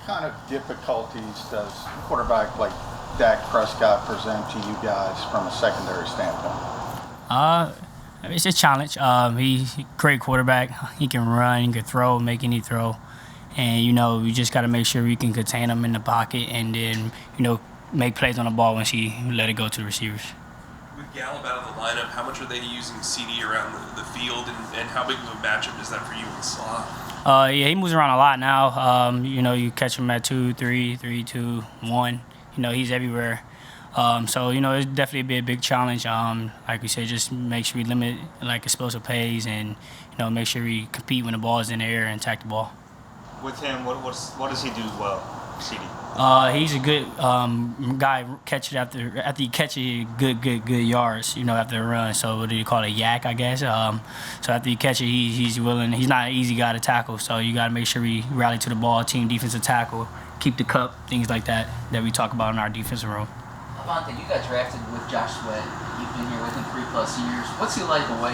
kind of difficulties does quarterback like Dak Prescott present to you guys from a secondary standpoint? It's a challenge. He's a great quarterback. He can run, he can throw, make any throw. And, we just got to make sure we can contain him in the pocket and then, make plays on the ball once he let it go to the receivers. With Gallup out of the lineup, how much are they using CD around the field, and how big of a matchup is that for you in the slot? Yeah, he moves around a lot now. You catch him at 2, 3, 3, 2, 1. He's everywhere. So, it's definitely be a big challenge. Like we said, just make sure we limit explosive plays and, make sure we compete when the ball is in the air and attack the ball. With him, what does he do well, CD? He's a good guy. Catch it after you catch it, good yards. After the run. So what do you call it, yak? I guess. So after you catch it, he's willing. He's not an easy guy to tackle. So you got to make sure we rally to the ball, team defensive tackle, keep the cup, things like that we talk about in our defensive room. Avonte, you got drafted with Josh Sweat. You've been here with him 3+ years. What's he like away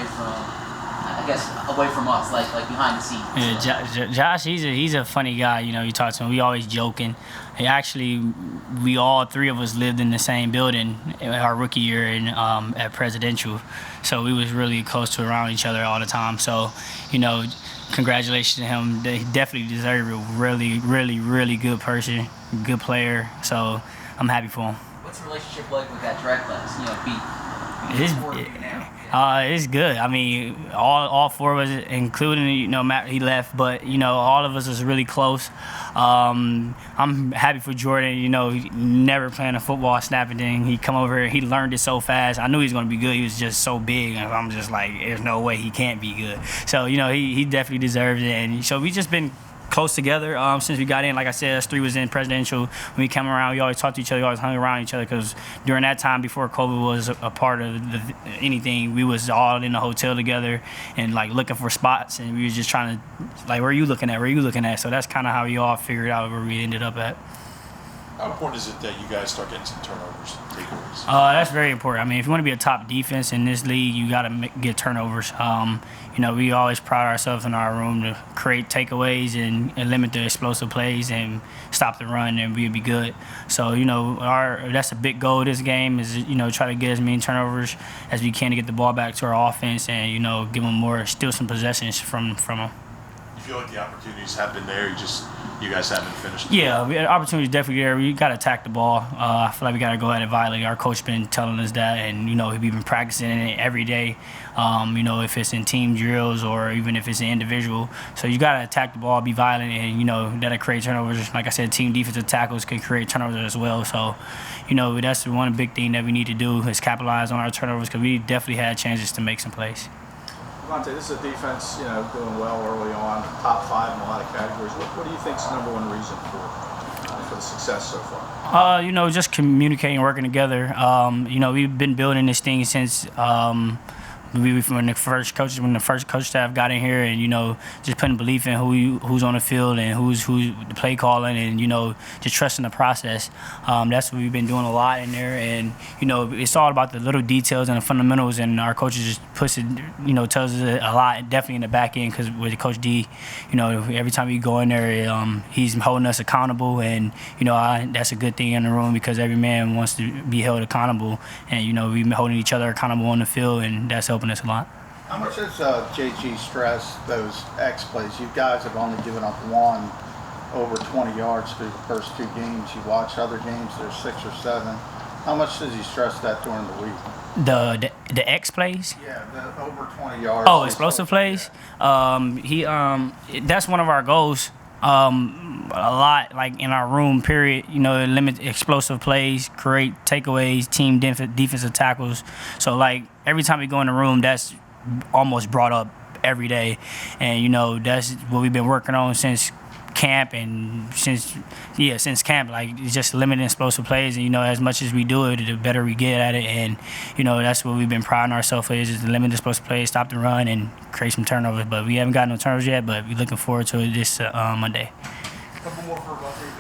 from us, like behind the scenes? Yeah, Josh, he's a funny guy. You talk to him. We always joking. We all three of us lived in the same building our rookie year at Presidential, so we was really close to around each other all the time. So, congratulations to him. He definitely deserved it. Really, really, really good person, good player. So I'm happy for him. What's the relationship like with that draft class? It's good. I mean, all four of us, including Matt, he left, but all of us is really close. I'm happy for Jordan. He never playing a football, snapping thing. He come over here, he learned it so fast. I knew he was going to be good. He was just so big, and I'm just like, there's no way he can't be good. So he definitely deserves it, and so we just been close together since we got in. Like I said, us three was in Presidential. When we came around, we always talked to each other, we always hung around each other, because during that time, before COVID was a part of anything, we was all in the hotel together and looking for spots, and we was just trying to, where are you looking at? So that's kind of how we all figured out where we ended up at. How important is it that you guys start getting some turnovers, takeaways? That's very important. I mean, if you want to be a top defense in this league, you got to get turnovers. We always pride ourselves in our room to create takeaways and limit the explosive plays and stop the run, and we'll be good. So, that's a big goal of this game is, try to get as many turnovers as we can to get the ball back to our offense and, give them steal some possessions from them. You feel like the opportunities have been there, you guys haven't finished? Yeah, opportunities definitely there. We got to attack the ball. I feel like we got to go ahead and violate. Our coach been telling us that, and we've been practicing it every day. If it's in team drills or even if it's an individual. So you got to attack the ball, be violent, and that'll create turnovers. Like I said, team defensive tackles can create turnovers as well. So, that's one big thing that we need to do is capitalize on our turnovers, because we definitely had chances to make some plays. Avonte, this is a defense, doing well early on, top 5 in a lot of categories. What do you think is the number one reason for the success so far? Just communicating, working together. We've been building this thing since when the first coach staff got in here, and just putting belief in who's on the field and who's the play calling, and just trusting the process. That's what we've been doing a lot in there, and it's all about the little details and the fundamentals, and our coaches just push it, tells us a lot, definitely in the back end, because with Coach D, every time we go in there, he's holding us accountable, and that's a good thing in the room, because every man wants to be held accountable, and we've been holding each other accountable on the field, and that's helping us a lot. How much does JG stress those X plays? You guys have only given up one over 20 yards through the first 2 games. You watch other games, there's 6 or 7. How much does he stress that during the week? The X plays? Yeah, the over 20 yards. Oh, explosive plays? Yeah. That's one of our goals. A lot, in our room, period, limit explosive plays, create takeaways, team defensive tackles. So, every time we go in the room, that's almost brought up every day. And, that's what we've been working on since camp and since camp, just limiting explosive plays. And, as much as we do it, the better we get at it. And, that's what we've been priding ourselves with, is to limit explosive plays, stop the run, and create some turnovers. But we haven't got no turnovers yet, but we're looking forward to it this Monday. A couple more for Avonte.